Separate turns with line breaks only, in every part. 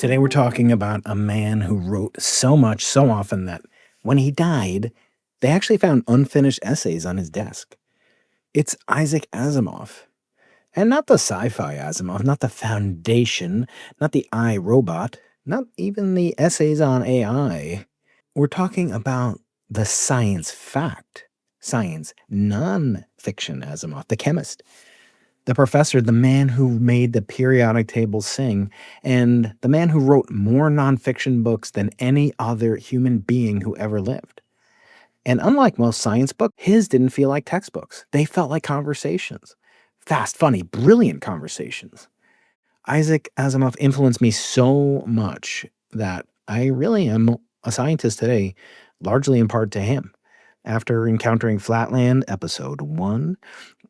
Today we're talking about a man who wrote so much, so often that when he died, they actually found unfinished essays on his desk. It's Isaac Asimov. And not the sci-fi Asimov, not the Foundation, not the I, Robot, not even the essays on AI. We're talking about the science non-fiction Asimov, the chemist, the professor, the man who made the periodic table sing, and the man who wrote more nonfiction books than any other human being who ever lived. And unlike most science books, his didn't feel like textbooks. They felt like conversations. Fast, funny, brilliant conversations. Isaac Asimov influenced me so much that I really am a scientist today, largely in part to him. After encountering Flatland, episode 1,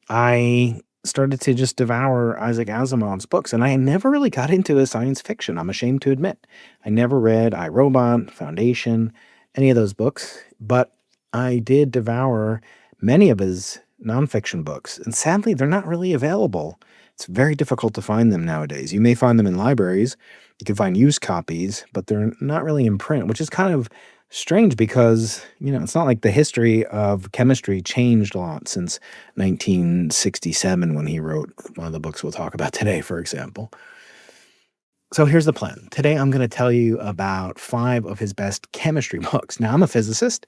I started to just devour Isaac Asimov's books, and I never really got into his science fiction, I'm ashamed to admit. I never read I, Robot, Foundation, any of those books, but I did devour many of his nonfiction books, and sadly, they're not really available. It's very difficult to find them nowadays. You may find them in libraries, you can find used copies, but they're not really in print, which is kind of strange because, it's not like the history of chemistry changed a lot since 1967 when he wrote one of the books we'll talk about today, for example. So here's the plan. Today I'm going to tell you about 5 of his best chemistry books. Now, I'm a physicist.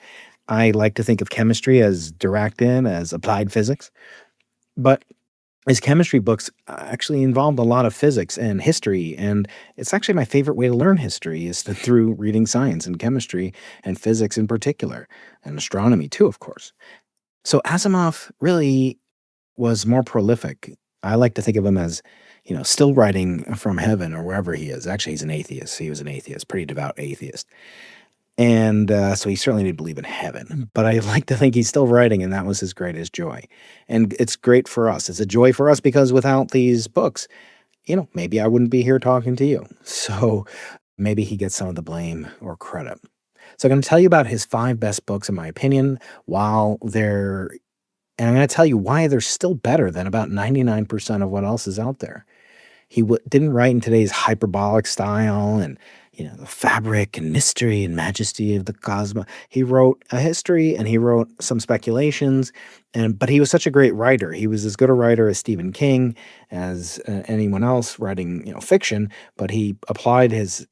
I like to think of chemistry as direct in, as applied physics. But his chemistry books actually involved a lot of physics and history, and it's actually my favorite way to learn history is through reading science and chemistry and physics in particular, and astronomy too, of course. So Asimov really was more prolific. I like to think of him as, still writing from heaven or wherever he is. Actually, he's an atheist. He was an atheist, pretty devout atheist. And so he certainly didn't believe in heaven, but I like to think he's still writing, and that was his greatest joy. And it's great for us. It's a joy for us because without these books, maybe I wouldn't be here talking to you. So maybe he gets some of the blame or credit. So I'm going to tell you about his 5 best books, in my opinion, and I'm going to tell you why they're still better than about 99% of what else is out there. He didn't write in today's hyperbolic style and, the fabric and mystery and majesty of the cosmos. He wrote a history and he wrote some speculations, but he was such a great writer. He was as good a writer as Stephen King, as anyone else writing, fiction, but he applied his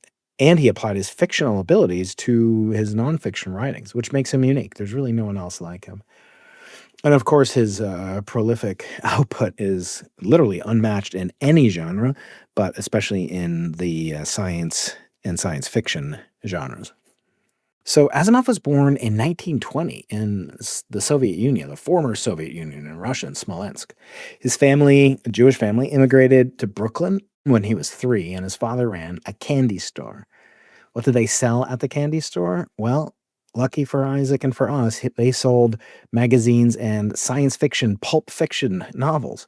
fictional abilities to his nonfiction writings, which makes him unique. There's really no one else like him. And of course, his prolific output is literally unmatched in any genre, but especially in the science and science fiction genres. So Asimov was born in 1920 in the Soviet Union, the former Soviet Union in Russia, in Smolensk. His family, a Jewish family, immigrated to Brooklyn when he was 3, and his father ran a candy store. What did they sell at the candy store? Well, lucky for Isaac and for us, they sold magazines and science fiction, pulp fiction novels.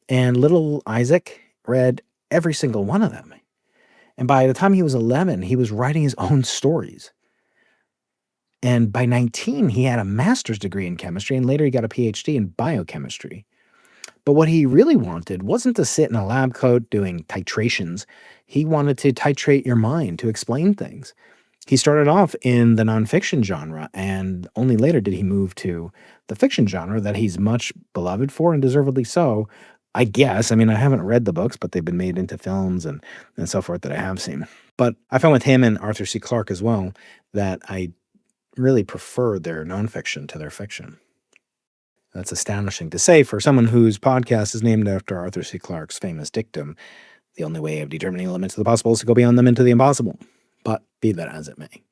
And little Isaac read every single one of them. And by the time he was 11, he was writing his own stories. And by 19, he had a master's degree in chemistry, and later he got a PhD in biochemistry. But what he really wanted wasn't to sit in a lab coat doing titrations. He wanted to titrate your mind, to explain things. He started off in the nonfiction genre, and only later did he move to the fiction genre that he's much beloved for, and deservedly so, I guess. I mean, I haven't read the books, but they've been made into films and so forth that I have seen. But I found with him and Arthur C. Clarke as well that I really preferred their nonfiction to their fiction. That's astonishing to say for someone whose podcast is named after Arthur C. Clarke's famous dictum, the only way of determining limits of the possible is to go beyond them into the impossible. But be that as it may.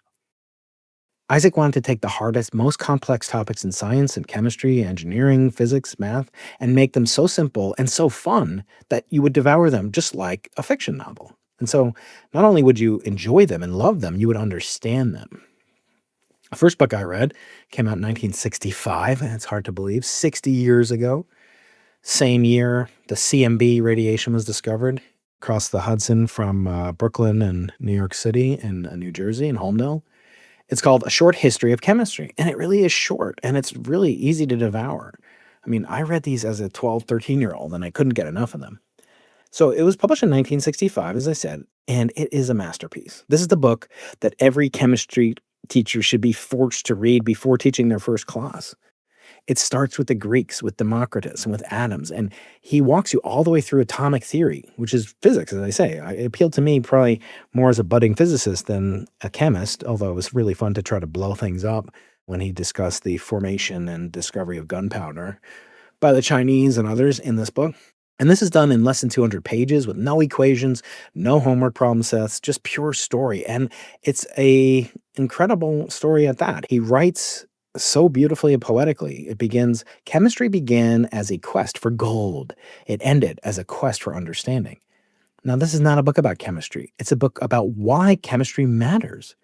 Isaac wanted to take the hardest, most complex topics in science and chemistry, engineering, physics, math, and make them so simple and so fun that you would devour them just like a fiction novel. And so not only would you enjoy them and love them, you would understand them. The first book I read came out in 1965. It's hard to believe, 60 years ago. Same year, the CMB radiation was discovered across the Hudson from Brooklyn and New York City and New Jersey and Holmdel. It's called A Short History of Chemistry, and it really is short, and it's really easy to devour. I mean, I read these as a 12, 13-year-old, and I couldn't get enough of them. So it was published in 1965, as I said, and it is a masterpiece. This is the book that every chemistry teacher should be forced to read before teaching their first class. It starts with the Greeks, with Democritus and with atoms, and he walks you all the way through atomic theory, which is physics, as I say. It appealed to me probably more as a budding physicist than a chemist, although it was really fun to try to blow things up when he discussed the formation and discovery of gunpowder by the Chinese and others in this book. And this is done in less than 200 pages with no equations, no homework problem sets, just pure story. And it's a incredible story at that. He writes so beautifully and poetically. Chemistry began as a quest for gold. It ended as a quest for understanding. Now, this is not a book about chemistry. It's a book about why chemistry matters.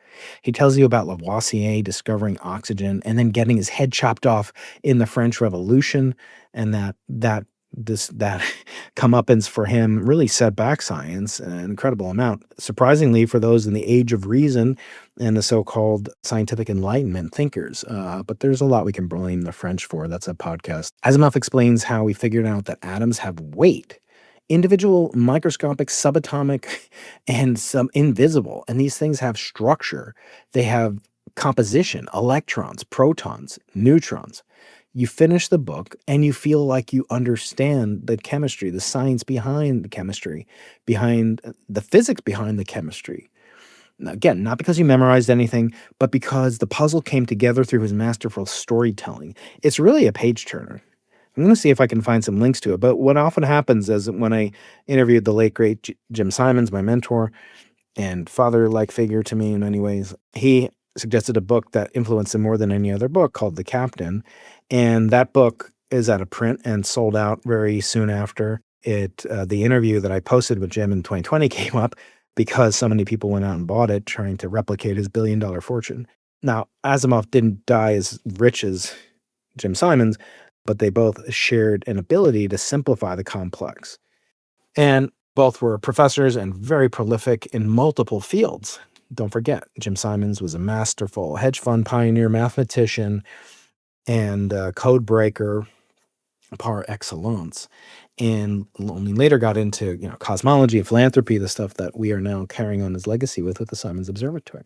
He tells you about Lavoisier discovering oxygen and then getting his head chopped off in the French Revolution, and that comeuppance for him really set back science an incredible amount. Surprisingly, for those in the age of reason and the so-called scientific enlightenment thinkers, but there's a lot we can blame the French for. That's a podcast. Asimov explains how he figured out that atoms have weight. Individual, microscopic, subatomic, and some invisible. And these things have structure. They have composition, electrons, protons, neutrons. You finish the book and you feel like you understand the chemistry, the science behind the chemistry, behind the physics behind the chemistry. Now, again, not because you memorized anything, but because the puzzle came together through his masterful storytelling. It's really a page turner. I'm going to see if I can find some links to it. But what often happens is when I interviewed the late, great Jim Simons, my mentor and father-like figure to me in many ways, he suggested a book that influenced him more than any other book called The Captain. And that book is out of print and sold out very soon after it. The interview that I posted with Jim in 2020 came up because so many people went out and bought it, trying to replicate his billion-dollar fortune. Now, Asimov didn't die as rich as Jim Simons, but they both shared an ability to simplify the complex. And both were professors and very prolific in multiple fields. Don't forget, Jim Simons was a masterful hedge fund pioneer, mathematician, and code breaker par excellence. And only later got into cosmology and philanthropy, the stuff that we are now carrying on his legacy with the Simons Observatory.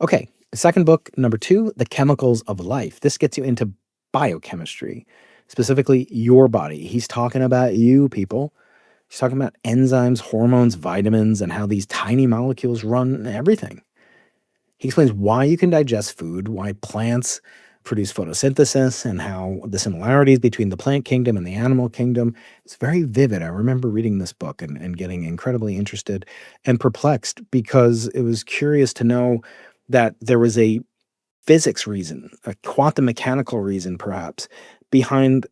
Okay, second book, number 2, The Chemicals of Life. This gets you into biochemistry, specifically your body. He's talking about you, people. He's talking about enzymes, hormones, vitamins, and how these tiny molecules run everything. He explains why you can digest food, why plants produce photosynthesis, and how the similarities between the plant kingdom and the animal kingdom. It's very vivid. I remember reading this book and getting incredibly interested and perplexed because it was curious to know that there was a physics reason, a quantum mechanical reason perhaps, behind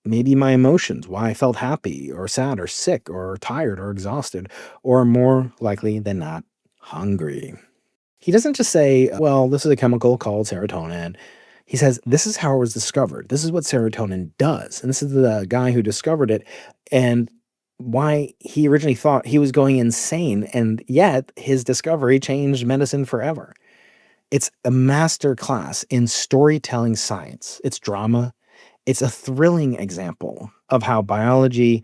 maybe my emotions, why I felt happy or sad or sick or tired or exhausted, or more likely than not, hungry. He doesn't just say, well, this is a chemical called serotonin. He says, this is how it was discovered. This is what serotonin does. And this is the guy who discovered it and why he originally thought he was going insane. And yet his discovery changed medicine forever. It's a master class in storytelling science. It's drama. It's a thrilling example of how biology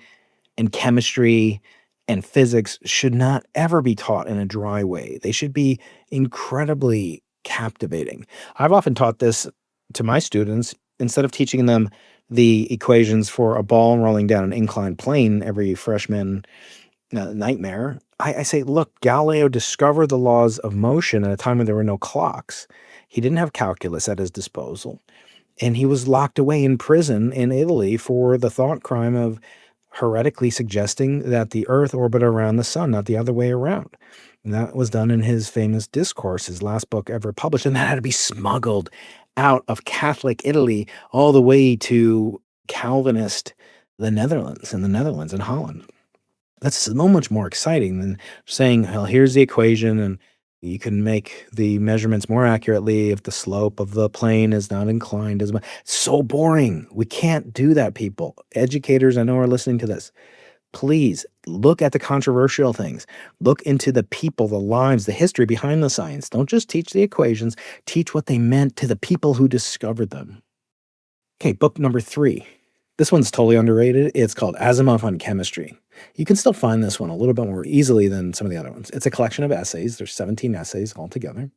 and chemistry and physics should not ever be taught in a dry way. They should be incredibly captivating. I've often taught this to my students. Instead of teaching them the equations for a ball rolling down an inclined plane every freshman nightmare, I say, look, Galileo discovered the laws of motion at a time when there were no clocks. He didn't have calculus at his disposal. And he was locked away in prison in Italy for the thought crime of heretically suggesting that the Earth orbited around the sun, not the other way around. And that was done in his famous Discourse, his last book ever published. And that had to be smuggled out of Catholic Italy all the way to Calvinist the Netherlands and Holland. That's so much more exciting than saying, well, here's the equation and you can make the measurements more accurately if the slope of the plane is not inclined as much. So boring. We can't do that, people. Educators, I know, are listening to this. Please look at the controversial things. Look into the people, the lives, the history behind the science. Don't just teach the equations. Teach what they meant to the people who discovered them. Okay, book number 3. This one's totally underrated. It's called Asimov on Chemistry. You can still find this one a little bit more easily than some of the other ones. It's a collection of essays. There's 17 essays altogether.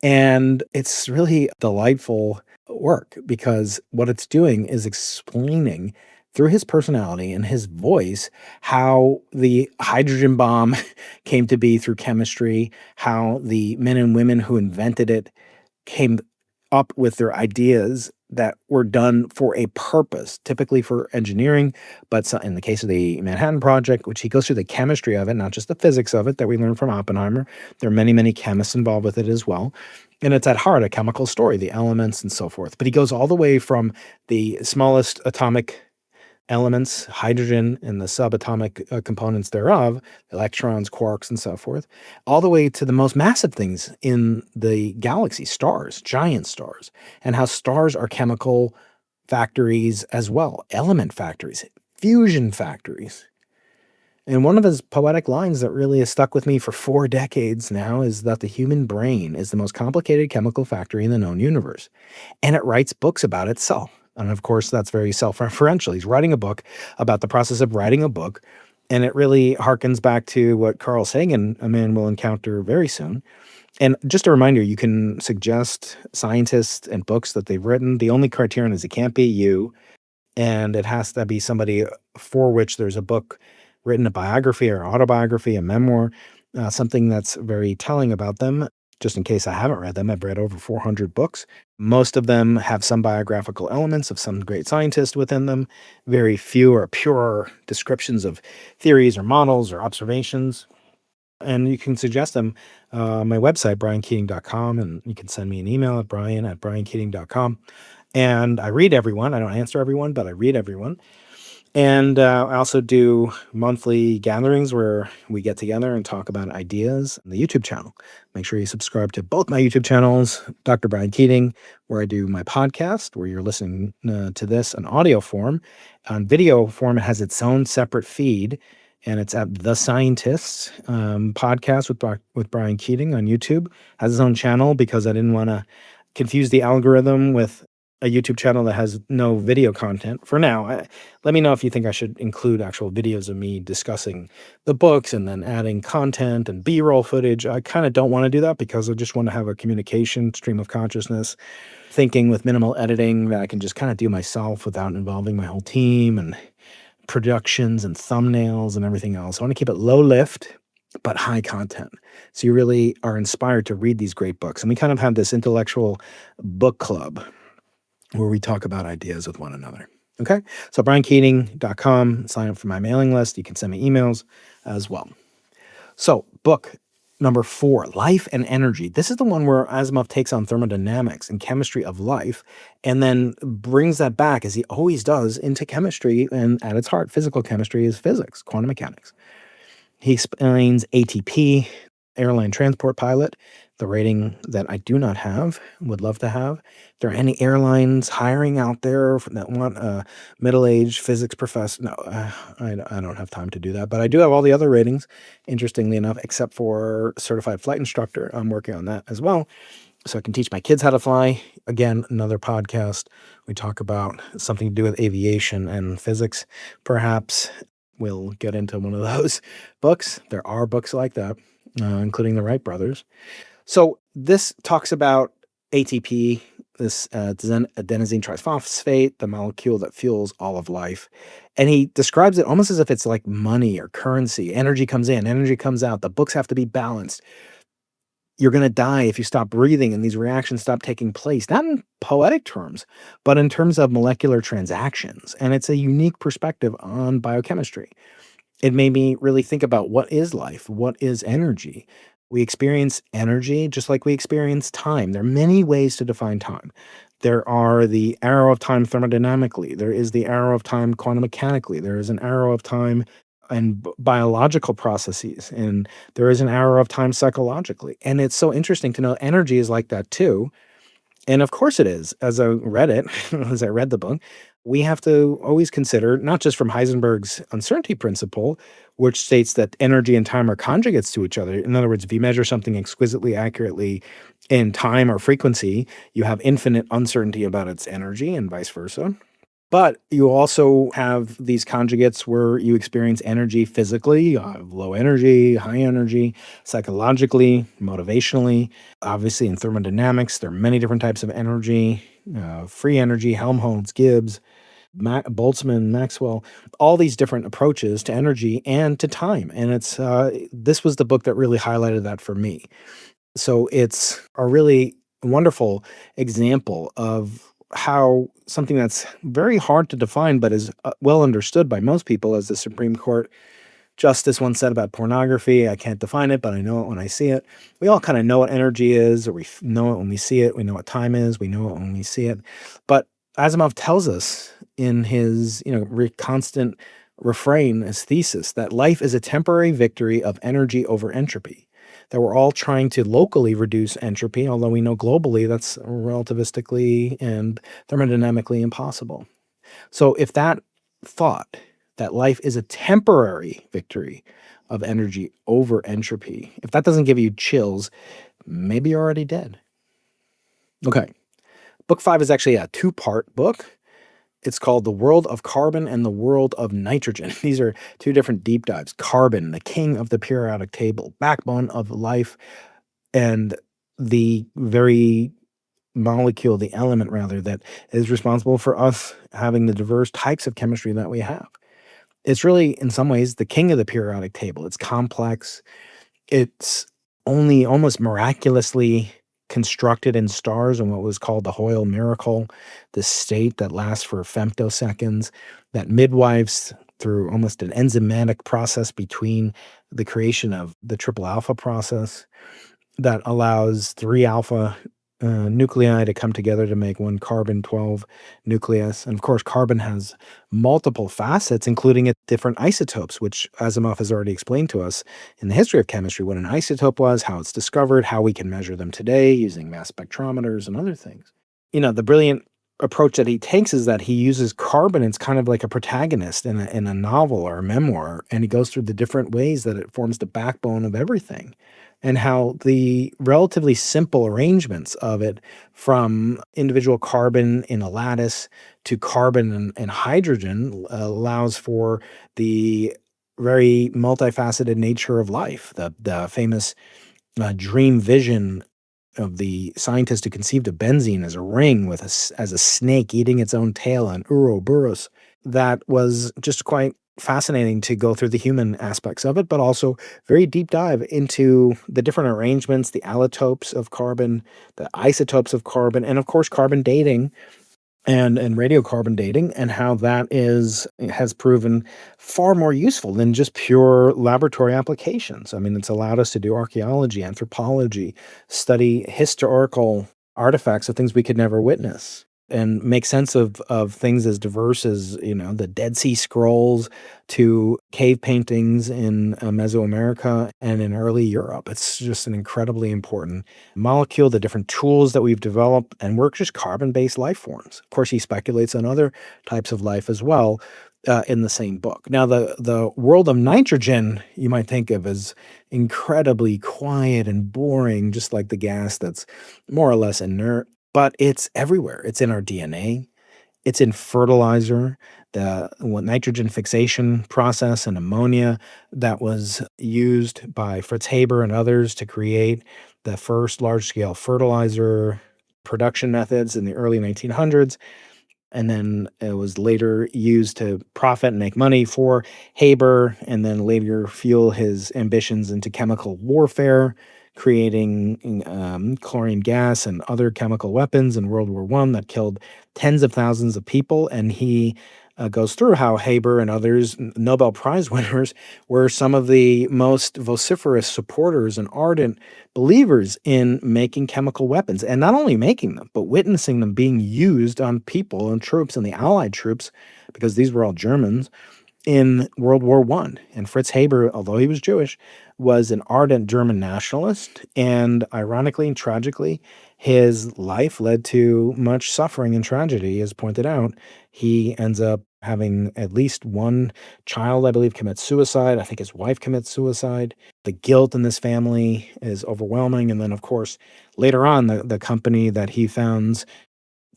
And it's really delightful work because what it's doing is explaining through his personality and his voice how the hydrogen bomb came to be through chemistry, how the men and women who invented it came up with their ideas that were done for a purpose, typically for engineering, but in the case of the Manhattan Project, which he goes through the chemistry of it, not just the physics of it that we learned from Oppenheimer. There are many, many chemists involved with it as well. And it's at heart a chemical story, the elements and so forth. But he goes all the way from the smallest atomic elements, hydrogen and the subatomic components thereof, electrons, quarks, and so forth, all the way to the most massive things in the galaxy, stars, giant stars, and how stars are chemical factories as well, element factories, fusion factories. And one of his poetic lines that really has stuck with me for 4 decades now is that the human brain is the most complicated chemical factory in the known universe. And it writes books about itself. And of course, that's very self-referential. He's writing a book about the process of writing a book. And it really harkens back to what Carl Sagan, a man we'll encounter very soon. And just a reminder, you can suggest scientists and books that they've written. The only criterion is it can't be you. And it has to be somebody for which there's a book written, a biography or autobiography, a memoir, something that's very telling about them. Just in case I haven't read them, I've read over 400 books. Most of them have some biographical elements of some great scientist within them. Very few are pure descriptions of theories or models or observations. And you can suggest them on my website, briankeating.com, and you can send me an email at brian@briankeating.com. And I read everyone. I don't answer everyone, but I read everyone. And I also do monthly gatherings where we get together and talk about ideas on the YouTube channel. Make sure you subscribe to both my YouTube channels, Dr. Brian Keating, where I do my podcast, where you're listening to this in audio form. On video form, it has its own separate feed, and it's at The Scientists podcast with Brian Keating on YouTube. Has its own channel because I didn't want to confuse the algorithm with a YouTube channel that has no video content for now. Let me know if you think I should include actual videos of me discussing the books and then adding content and B-roll footage. I kind of don't want to do that because I just want to have a communication stream of consciousness, thinking with minimal editing that I can just kind of do myself without involving my whole team and productions and thumbnails and everything else. I want to keep it low lift, but high content. So you really are inspired to read these great books. And we kind of have this intellectual book club where we talk about ideas with one another. Okay? So briankeating.com, sign up for my mailing list. You can send me emails as well. So book number 4, Life and Energy. This is the one where Asimov takes on thermodynamics and chemistry of life and then brings that back, as he always does, into chemistry. And at its heart, physical chemistry is physics, quantum mechanics. He explains ATP, airline transport pilot, the rating that I do not have, would love to have. If there are any airlines hiring out there that want a middle-aged physics professor, no, I don't have time to do that. But I do have all the other ratings, interestingly enough, except for certified flight instructor. I'm working on that as well, so I can teach my kids how to fly. Again, another podcast. We talk about something to do with aviation and physics, perhaps. We'll get into one of those books. There are books like that, including the Wright brothers. So this talks about ATP, this adenosine triphosphate, the molecule that fuels all of life. And he describes it almost as if it's like money or currency. Energy comes in, energy comes out. The books have to be balanced. You're going to die if you stop breathing and these reactions stop taking place, not in poetic terms, but in terms of molecular transactions. And it's a unique perspective on biochemistry. It made me really think about what is life? What is energy? We experience energy just like we experience time. There are many ways to define time. There are the arrow of time thermodynamically. There is the arrow of time quantum mechanically. There is an arrow of time and biological processes. And there is an arrow of time psychologically. And it's so interesting to know energy is like that too. And of course it is. As I read it, as I read the book, we have to always consider, not just from Heisenberg's uncertainty principle, which states that energy and time are conjugates to each other. In other words, if you measure something exquisitely accurately in time or frequency, you have infinite uncertainty about its energy and vice versa. But you also have these conjugates where you experience energy physically, low energy, high energy, psychologically, motivationally. Obviously, in thermodynamics, there are many different types of energy, free energy, Helmholtz, Gibbs, Boltzmann, Maxwell, all these different approaches to energy and to time. And this was the book that really highlighted that for me. So it's a really wonderful example of how something that's very hard to define but is well understood by most people, as the Supreme Court justice once said about pornography. I can't define it, but I know it when I see it. We all kind of know what energy is, or know it when we see it. We know what time is. We know it when we see it. But Asimov tells us in his constant refrain, his thesis, that life is a temporary victory of energy over entropy, that we're all trying to locally reduce entropy, although we know globally that's relativistically and thermodynamically impossible. So if that thought, that life is a temporary victory of energy over entropy, if that doesn't give you chills, maybe you're already dead. Okay. Book 5 is actually a two-part book. It's called The World of Carbon and the World of Nitrogen. These are two different deep dives. Carbon, the king of the periodic table, backbone of life, and the very molecule, the element rather, that is responsible for us having the diverse types of chemistry that we have. It's really, in some ways, the king of the periodic table. It's complex. It's only almost miraculously constructed in stars in what was called the Hoyle miracle, this state that lasts for femtoseconds, that midwives through almost an enzymatic process between the creation of the triple alpha process that allows three alpha nuclei to come together to make one carbon 12 nucleus. And of course, carbon has multiple facets, including its different isotopes, which Asimov has already explained to us in the history of chemistry what an isotope was, how it's discovered, how we can measure them today using mass spectrometers and other things. The brilliant approach that he takes is that he uses carbon. It's kind of like a protagonist in a novel or a memoir, and he goes through the different ways that it forms the backbone of everything, and how the relatively simple arrangements of it, from individual carbon in a lattice to carbon and hydrogen, allows for the very multifaceted nature of life. The famous dream vision of the scientist who conceived of benzene as a ring as a snake eating its own tail, an Ouroboros, that was just quite fascinating to go through the human aspects of it, but also very deep dive into the different arrangements, the allotopes of carbon, the isotopes of carbon, and of course carbon dating and radiocarbon dating, and how has proven far more useful than just pure laboratory applications. I mean, it's allowed us to do archaeology, anthropology, study historical artifacts of things we could never witness, and make sense of things as diverse as the Dead Sea Scrolls to cave paintings in Mesoamerica and in early Europe. It's just an incredibly important molecule, the different tools that we've developed, and we're just carbon-based life forms. Of course, he speculates on other types of life as well in the same book. Now, the world of nitrogen you might think of as incredibly quiet and boring, just like the gas that's more or less inert. But it's everywhere. It's in our DNA. It's in fertilizer, the nitrogen fixation process and ammonia that was used by Fritz Haber and others to create the first large-scale fertilizer production methods in the early 1900s. And then it was later used to profit and make money for Haber, and then later fuel his ambitions into chemical warfare, creating chlorine gas and other chemical weapons in World War I that killed tens of thousands of people. And he goes through how Haber and others, Nobel Prize winners, were some of the most vociferous supporters and ardent believers in making chemical weapons, and not only making them, but witnessing them being used on people and troops and the Allied troops, because these were all Germans, in World War I. And Fritz Haber, although he was Jewish, was an ardent German nationalist. And ironically and tragically, his life led to much suffering and tragedy, as pointed out. He ends up having at least one child, I believe, commit suicide. I think his wife commits suicide. The guilt in this family is overwhelming. And then, of course, later on, the company that he founds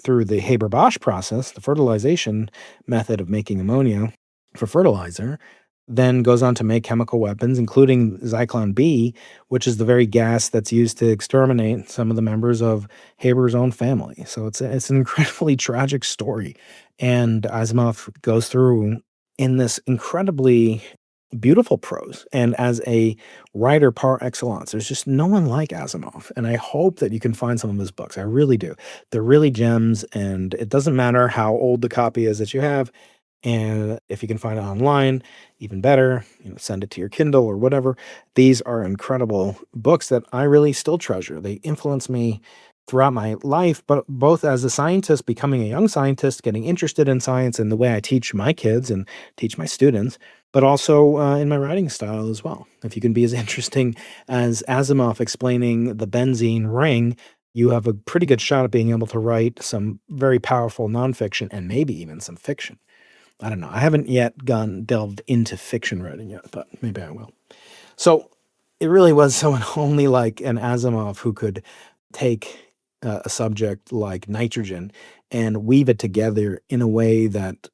through the Haber-Bosch process, the fertilization method of making ammonia for fertilizer, then goes on to make chemical weapons, including Zyklon B, which is the very gas that's used to exterminate some of the members of Haber's own family. So it's an incredibly tragic story, and Asimov goes through in this incredibly beautiful prose. And as a writer par excellence, there's just no one like Asimov. And I hope that you can find some of his books. I really do. They're really gems, and it doesn't matter how old the copy is that you have. And if you can find it online, even better, send it to your Kindle or whatever. These are incredible books that I really still treasure. They influence me throughout my life, but both as a scientist, becoming a young scientist, getting interested in science and the way I teach my kids and teach my students, but also in my writing style as well. If you can be as interesting as Asimov explaining the benzene ring, you have a pretty good shot at being able to write some very powerful nonfiction and maybe even some fiction. I don't know. I haven't yet delved into fiction writing yet, but maybe I will. So it really was someone only like an Asimov who could take a subject like nitrogen and weave it together in a way that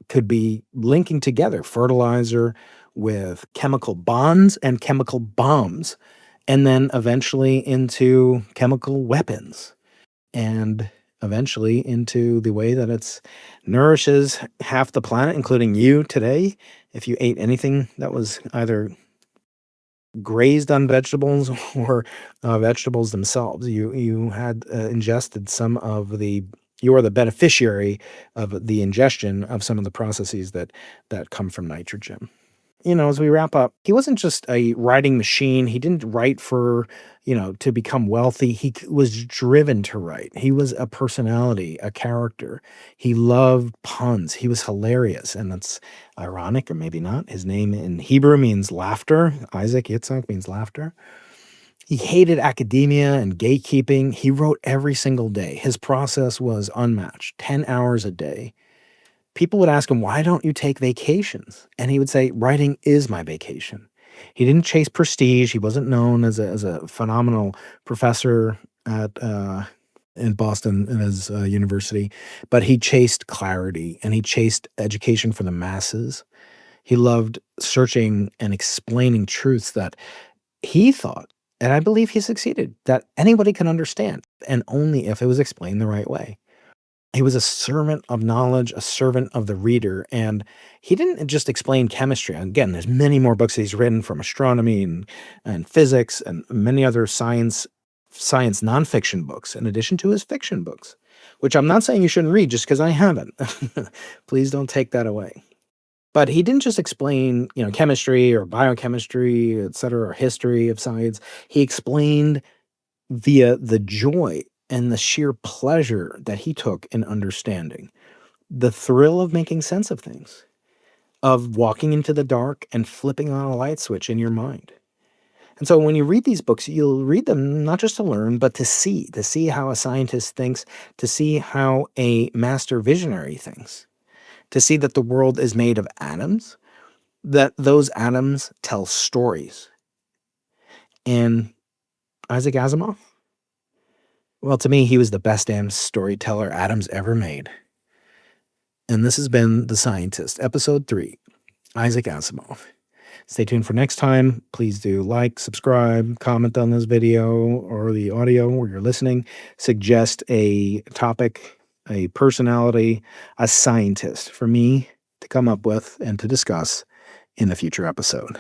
could be linking together fertilizer with chemical bonds and chemical bombs, and then eventually into chemical weapons, and eventually into the way that it's nourishes half the planet, including you today. If you ate anything that was either grazed on vegetables or vegetables themselves, you had ingested some of the you are the beneficiary of the ingestion of some of the processes that come from nitrogen. As we wrap up, he wasn't just a writing machine. He didn't write for, to become wealthy. Was driven to write. He was a personality, a character. He loved puns. He was hilarious. And that's ironic, or maybe not. His name in Hebrew means laughter. Isaac Yitzhak means laughter. He hated academia and gatekeeping. He wrote every single day. His process was unmatched, 10 hours a day. People would ask him, "Why don't you take vacations?" And he would say, "Writing is my vacation." He didn't chase prestige. He wasn't known as a phenomenal professor at in Boston in his university, but he chased clarity and he chased education for the masses. He loved searching and explaining truths that he thought, and I believe he succeeded, that anybody can understand, and only if it was explained the right way. He was a servant of knowledge, a servant of the reader, and he didn't just explain chemistry. Again, there's many more books that he's written from astronomy and physics and many other science nonfiction books, in addition to his fiction books, which I'm not saying you shouldn't read just because I haven't. Please don't take that away. But he didn't just explain, chemistry or biochemistry, et cetera, or history of science. He explained via the joy and the sheer pleasure that he took in understanding, the thrill of making sense of things, of walking into the dark and flipping on a light switch in your mind. And so when you read these books, you'll read them not just to learn, but to see how a scientist thinks, to see how a master visionary thinks, to see that the world is made of atoms, that those atoms tell stories. And Isaac Asimov, well, to me, he was the best damn storyteller Adams ever made. And this has been The Scientist, Episode 3, Isaac Asimov. Stay tuned for next time. Please do like, subscribe, comment on this video or the audio where you're listening. Suggest a topic, a personality, a scientist for me to come up with and to discuss in a future episode.